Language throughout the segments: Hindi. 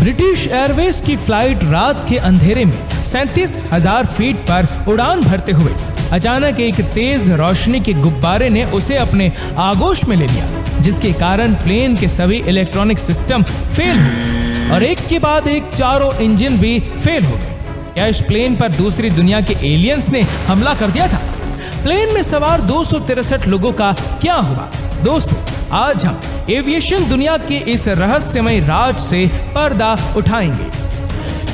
ब्रिटिश एयरवेज की फ्लाइट रात के अंधेरे में 37,000 फीट पर उड़ान भरते हुए अचानक एक तेज रोशनी के गुब्बारे ने उसे अपने आगोश में ले लिया, जिसके कारण प्लेन के सभी इलेक्ट्रॉनिक सिस्टम फेल हो गए और एक के बाद एक चारों इंजन भी फेल हो गए। क्या इस प्लेन पर दूसरी दुनिया के एलियंस ने हमला कर दिया था? प्लेन में सवार 263 लोगों का क्या हुआ? दोस्तों, आज हम एविएशन दुनिया के इस रहस्यमय राज से पर्दा उठाएंगे।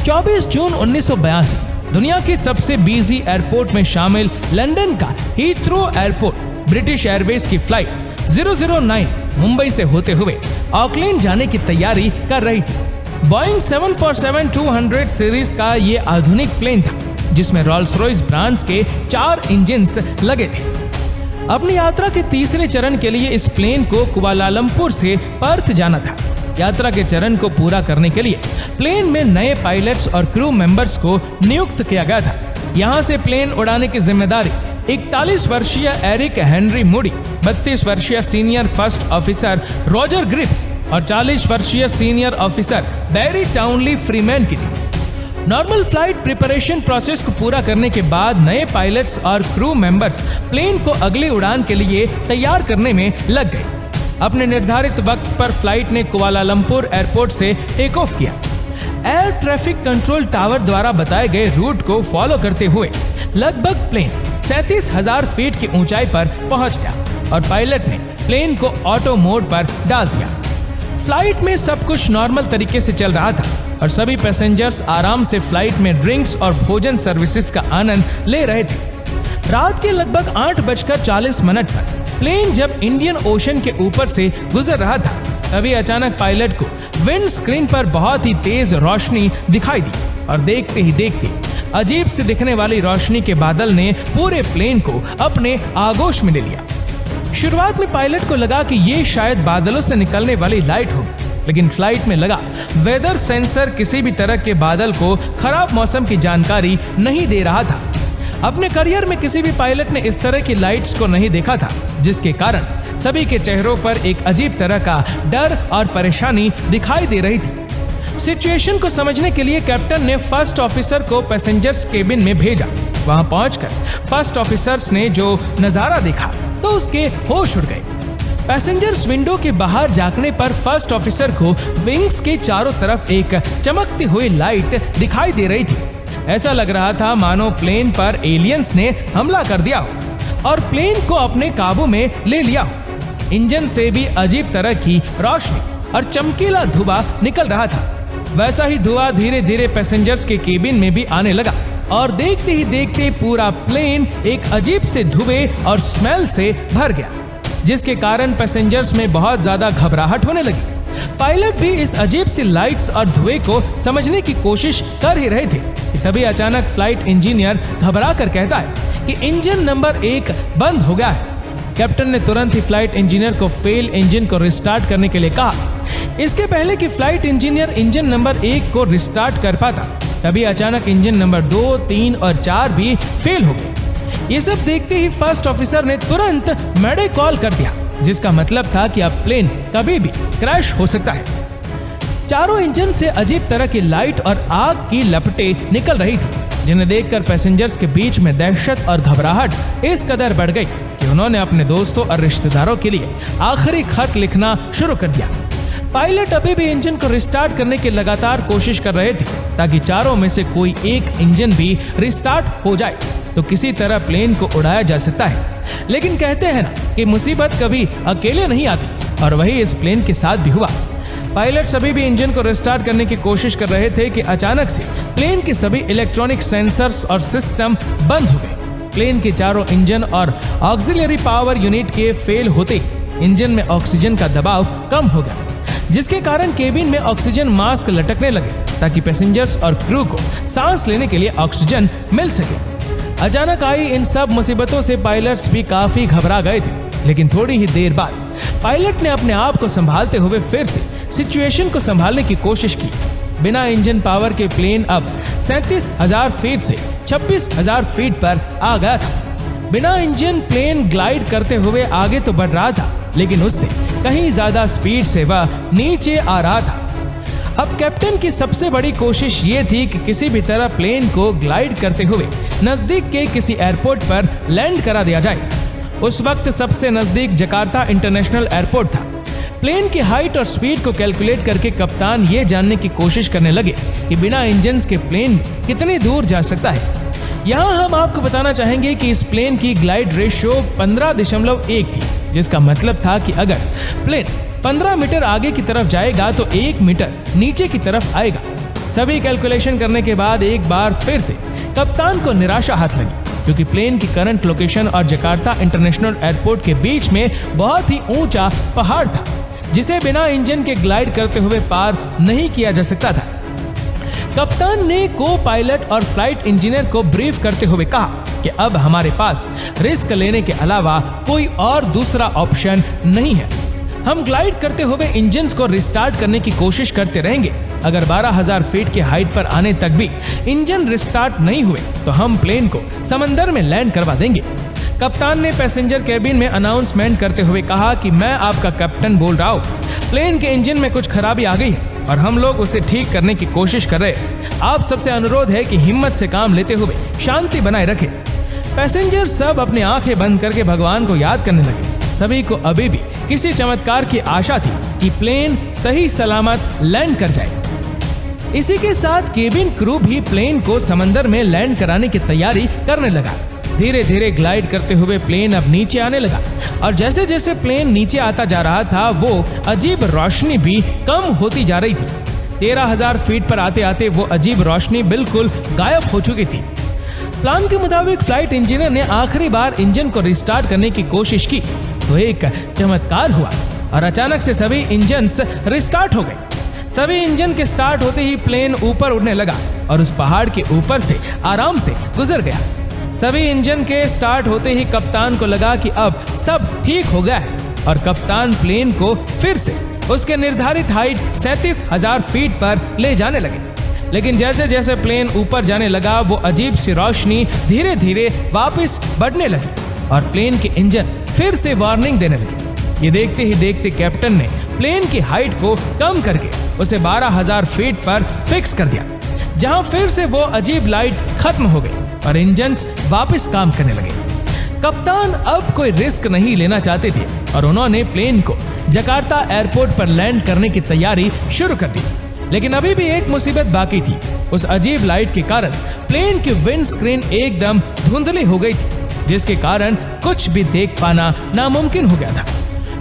24 जून 1982 दुनिया के सबसे बिजी एयरपोर्ट में शामिल लंदन का हीथ्रो एयरपोर्ट ब्रिटिश एयरवेज की फ्लाइट 009 मुंबई से होते हुए ऑकलैंड जाने की तैयारी कर रही थी। बोइंग 747-200 सीरीज का ये आधुनिक प्लेन था, जिसमें रॉल्स रॉयस ब्रांड्स के 4 इंजन्स लगे थे। अपनी यात्रा के तीसरे चरण के लिए इस प्लेन को कुआलालंपुर से पर्थ जाना था। यात्रा के चरण को पूरा करने के लिए प्लेन में नए पायलट्स और क्रू मेंबर्स को नियुक्त किया गया था। यहां से प्लेन उड़ाने की जिम्मेदारी 41 वर्षीय एरिक हेनरी मूडी, 32 वर्षीय senior first officer Roger Gripps और 40 वर्षीय senior officer Barry Townley Freeman की थी। नॉर्मल फ्लाइट प्रिपरेशन प्रोसेस को पूरा करने के बाद नए पायलट्स और क्रू मेंबर्स प्लेन को अगली उड़ान के लिए तैयार करने में लग गए। अपने निर्धारित वक्त पर फ्लाइट ने कुआलालंपुर एयरपोर्ट से टेक ऑफ किया। एयर ट्रैफिक कंट्रोल टावर द्वारा बताए गए रूट को फॉलो करते हुए लगभग प्लेन 37,000 फीट की ऊंचाई पर पहुंच गया और पायलट ने प्लेन को ऑटो मोड पर डाल दिया। फ्लाइट में सब कुछ नॉर्मल तरीके से चल रहा था और सभी पैसेंजर्स आराम से फ्लाइट में ड्रिंक्स और भोजन सर्विसेज का आनंद ले रहे थे। रात के लगभग 8:40 पर प्लेन जब इंडियन ओशन के ऊपर से गुजर रहा था, तभी अचानक पायलट को विंड स्क्रीन पर बहुत ही तेज रोशनी दिखाई दी और देखते ही देखते अजीब से दिखने वाली रोशनी के बादल ने पूरे प्लेन को अपने आगोश में ले लिया। शुरुआत में पायलट को लगा कि ये शायद बादलों से निकलने वाली लाइट हो, लेकिन फ्लाइट में लगा वेदर सेंसर किसी भी तरह के बादल को खराब मौसम की जानकारी नहीं दे रहा था। अपने करियर में किसी भी पायलट ने इस तरह की लाइट्स को नहीं देखा था, जिसके कारण सभी के चेहरों पर एक अजीब तरह का डर और परेशानी दिखाई दे रही थी। सिचुएशन को समझने के लिए कैप्टन ने फर्स्ट ऑफिसर को पैसेंजर्स केबिन में भेजा। वहां पहुंचकर फर्स्ट ऑफिसर्स ने जो नजारा देखा तो उसके होश उड़ गए। पैसेंजर्स विंडो के बाहर झांकने पर फर्स्ट ऑफिसर को विंग्स के चारों तरफ एक चमकती हुई लाइट दिखाई दे रही थी। ऐसा लग रहा था मानो प्लेन पर एलियंस ने हमला कर दिया हो और प्लेन को अपने काबू में ले लिया हो। इंजन से भी अजीब तरह की रोशनी और चमकीला धुआं निकल रहा था। वैसा ही धुआं धीरे धीरे पैसेंजर्स के केबिन में भी आने लगा और देखते ही देखते पूरा प्लेन एक अजीब से धुएं और स्मेल से भर गया, जिसके कारण पैसेंजर्स में बहुत ज्यादा घबराहट होने लगी। पायलट भी इस अजीब सी लाइट्स और धुएं को समझने की कोशिश कर ही रहे थे कि तभी अचानक फ्लाइट इंजीनियर घबरा कर कहता है कि इंजन नंबर 1 बंद हो गया है। कैप्टन ने तुरंत ही फ्लाइट इंजीनियर को फेल इंजन को रिस्टार्ट करने के लिए कहा। इसके पहले कि फ्लाइट इंजीनियर इंजन नंबर 1 को रिस्टार्ट कर पाता, तभी अचानक इंजन नंबर 2, 3 और 4 भी फेल हो गए। ये सब देखते ही फर्स्ट ऑफिसर ने तुरंत मैडे कॉल कर दिया, जिसका मतलब था कि अब प्लेन कभी भी क्रैश हो सकता है। चारों इंजन से अजीब तरह की लाइट और आग की लपटें निकल रही थी, जिन्हें देखकर पैसेंजर्स के बीच में दहशत और घबराहट इस कदर बढ़ गई कि उन्होंने अपने दोस्तों और रिश्तेदारों के लिए आखिरी खत लिखना शुरू कर दिया। पायलट अभी भी इंजन को रिस्टार्ट करने की लगातार कोशिश कर रहे थे, ताकि चारों में से कोई एक इंजन भी रिस्टार्ट हो जाए तो किसी तरह प्लेन को उड़ाया जा सकता है। लेकिन कहते हैं ना कि मुसीबत कभी अकेले नहीं आती, और वही इस प्लेन के साथ भी हुआ। पायलट सभी भी इंजन को रिस्टार्ट करने की कोशिश कर रहे थे कि अचानक से प्लेन के सभी इलेक्ट्रॉनिक सेंसर्स और सिस्टम बंद हो गए। प्लेन के चारों इंजन और ऑक्सिलरी पावर यूनिट के फेल होते इंजन में ऑक्सीजन का दबाव कम हो गया, जिसके कारण केबिन में ऑक्सीजन मास्क लटकने लगे ताकि पैसेंजर्स और क्रू को सांस लेने के लिए ऑक्सीजन मिल सके। अचानक आई इन सब मुसीबतों से पायलट्स भी काफी घबरा गए थे, लेकिन थोड़ी ही देर बाद पायलट ने अपने आप को संभालते हुए फिर से सिचुएशन को संभालने की कोशिश की। बिना इंजन पावर के प्लेन अब 37,000 फीट से 26,000 फीट पर आ गया था। बिना इंजन प्लेन ग्लाइड करते हुए आगे तो बढ़ रहा था, लेकिन उससे कहीं ज्यादा स्पीड से वह नीचे आ रहा था। अब कैप्टन की सबसे बड़ी कोशिश ये थी कि किसी भी तरह प्लेन को ग्लाइड करते हुए नजदीक के किसी एयरपोर्ट पर लैंड करा दिया जाए। उस वक्त सबसे नजदीक जकार्ता इंटरनेशनल एयरपोर्ट था। प्लेन की हाइट और स्पीड को कैलकुलेट करके कप्तान ये जानने की कोशिश करने लगे कि बिना इंजन के प्लेन कितनी दूर जा सकता है। यहाँ हम आपको बताना चाहेंगे कि इस प्लेन की ग्लाइड रेशियो 15.1 थी, जिसका मतलब था कि अगर प्लेन 15 मीटर आगे की तरफ जाएगा तो 1 मीटर नीचे की तरफ आएगा। सभी कैलकुलेशन करने के बाद एक बार फिर से कप्तान को निराशा हाथ लगी, क्योंकि प्लेन की करंट लोकेशन और जकार्ता इंटरनेशनल एयरपोर्ट के बीच में बहुत ही ऊंचा पहाड़ था, जिसे बिना इंजन के ग्लाइड करते हुए पार नहीं किया जा सकता था। कप्तान ने को पायलट और फ्लाइट इंजीनियर को ब्रीफ करते हुए कहा कि अब हमारे पास रिस्क लेने के अलावा कोई और दूसरा ऑप्शन नहीं है। हम ग्लाइड करते हुए इंजन्स को रिस्टार्ट करने की कोशिश करते रहेंगे। अगर 12,000 फीट की हाइट पर आने तक भी इंजन रिस्टार्ट नहीं हुए तो हम प्लेन को समंदर में लैंड करवा देंगे। कप्तान ने पैसेंजर कैबिन में अनाउंसमेंट करते हुए कहा कि मैं आपका कैप्टन बोल रहा हूँ, प्लेन के इंजन में कुछ खराबी आ गई है और हम लोग उसे ठीक करने की कोशिश कर रहे हैं। आप सबसे अनुरोध है कि हिम्मत से काम लेते हुए शांति बनाए रखें। पैसेंजर सब अपनी आंखें बंद करके भगवान को याद करने लगे। सभी को अभी भी किसी चमत्कार की आशा थी कि प्लेन सही सलामत लैंड कर जाए। इसी के साथ केबिन क्रू भी प्लेन को समंदर में लैंड कराने की तैयारी करने लगा। धीरे धीरे ग्लाइड करते हुए प्लेन अब नीचे आने लगा और जैसे जैसे प्लेन नीचे आता जा रहा था वो अजीब रोशनी भी कम होती जा रही थी। 13,000 फीट पर आते आते वो अजीब रोशनी बिल्कुल गायब हो चुकी थी। प्लान के मुताबिक फ्लाइट इंजीनियर ने आखिरी बार इंजन को रिस्टार्ट करने की कोशिश की तो एक चमत्कार हुआ और अचानक से सभी इंजन्स रिस्टार्ट हो गए। सभी इंजन के स्टार्ट होते ही प्लेन ऊपर उड़ने लगा और उस पहाड़ के ऊपर से आराम से गुजर गया। सभी इंजन के स्टार्ट होते ही कप्तान को लगा कि अब सब ठीक हो गया है और कप्तान प्लेन को फिर से उसके निर्धारित हाइट 37,000 फीट पर ले जाने लगे। लेकिन जैसे जैसे प्लेन ऊपर जाने लगा वो अजीब सी रोशनी धीरे धीरे वापस बढ़ने लगी और प्लेन के इंजन फिर से वार्निंग देने लगे। ये देखते ही देखते कैप्टन ने प्लेन की हाइट को कम करके उसे 12,000 फीट पर फिक्स कर दिया, जहां फिर से वो अजीब लाइट खत्म हो गई और इंजन्स वापस काम करने लगे। कप्तान अब कोई रिस्क नहीं लेना चाहते थे और उन्होंने प्लेन को जकार्ता एयरपोर्ट पर लैंड करने की तैयारी शुरू कर दी। लेकिन अभी भी एक मुसीबत बाकी थी। उस अजीब लाइट के कारण प्लेन की विंड स्क्रीन एकदम धुंधली हो गई थी, जिसके कारण कुछ भी देख पाना नामुमकिन हो गया था।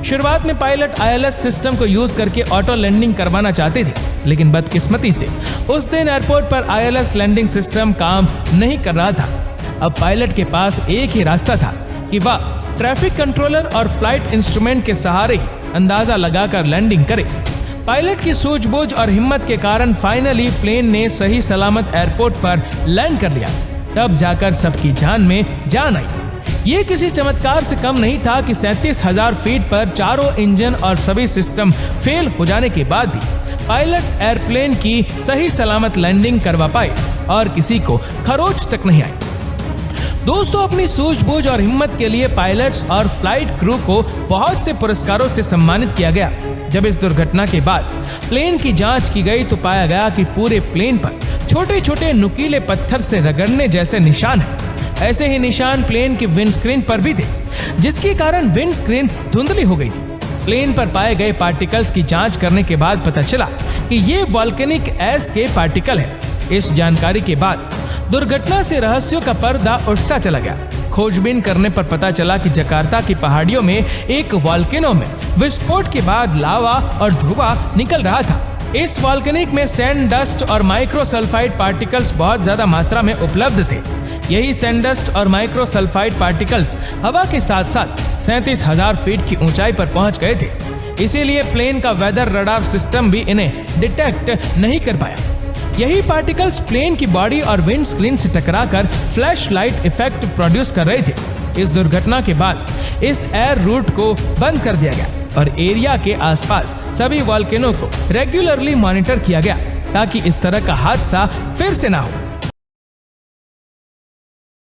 शुरुआत में पायलट ILS सिस्टम को यूज करके ऑटो लैंडिंग करवाना चाहते थे, लेकिन बदकिस्मती से उस दिन एयरपोर्ट पर ILS लैंडिंग सिस्टम काम नहीं कर रहा था। अब पायलट के पास एक ही रास्ता था कि वह ट्रैफिक कंट्रोलर और फ्लाइट इंस्ट्रूमेंट के सहारे ही अंदाजा लगाकर लैंडिंग करे। पायलट की सूझबूझ और हिम्मत के कारण फाइनली प्लेन ने सही सलामत एयरपोर्ट पर लैंड कर लिया। तब जाकर सबकी जान में जान आई। ये किसी चमत्कार से कम नहीं था कि 37,000 फीट पर चारों इंजन और सभी सिस्टम फेल हो जाने के बाद भी पायलट एयरप्लेन की सही सलामत लैंडिंग करवा पाए और किसी को खरोच तक नहीं आई। दोस्तों, अपनी सूझबूझ और हिम्मत के लिए पायलट्स और फ्लाइट क्रू को बहुत से पुरस्कारों से सम्मानित किया गया। जब इस दुर्घटना के बाद प्लेन की जांच की गई तो पाया गया कि पूरे प्लेन पर छोटे छोटे नुकीले पत्थर से रगड़ने जैसे निशान हैं। ऐसे ही निशान प्लेन की विंडस्क्रीन पर भी थे, जिसके कारण विंडस्क्रीन धुंधली हो गई थी। प्लेन पर पाए गए पार्टिकल्स की जांच करने के बाद पता चला कि ये वॉल्केनिक ऐश के पार्टिकल हैं। इस जानकारी के बाद दुर्घटना से रहस्यों का पर्दा उठता चला गया। खोजबीन करने पर पता चला कि जकार्ता की पहाड़ियों में एक वॉल्केनो में विस्फोट के बाद लावा और धुआं निकल रहा था। इस वॉल्केनिक में सैंड डस्ट और माइक्रोसल्फाइड पार्टिकल्स बहुत ज्यादा मात्रा में उपलब्ध थे। यही सैंड डस्ट और माइक्रोसल्फाइड पार्टिकल्स हवा के साथ साथ 37,000 फीट की ऊंचाई पर पहुंच गए थे। इसीलिए प्लेन का वेदर रडार सिस्टम भी इन्हें डिटेक्ट नहीं कर पाया। यही पार्टिकल्स प्लेन की बॉडी और विंड स्क्रीन से टकराकर फ्लैश लाइट इफेक्ट प्रोड्यूस कर रहे थे। इस दुर्घटना के बाद इस एयर रूट को बंद कर दिया गया और एरिया के आसपास सभी वॉल्केनो को रेगुलरली मॉनिटर किया गया ताकि इस तरह का हादसा फिर से ना हो।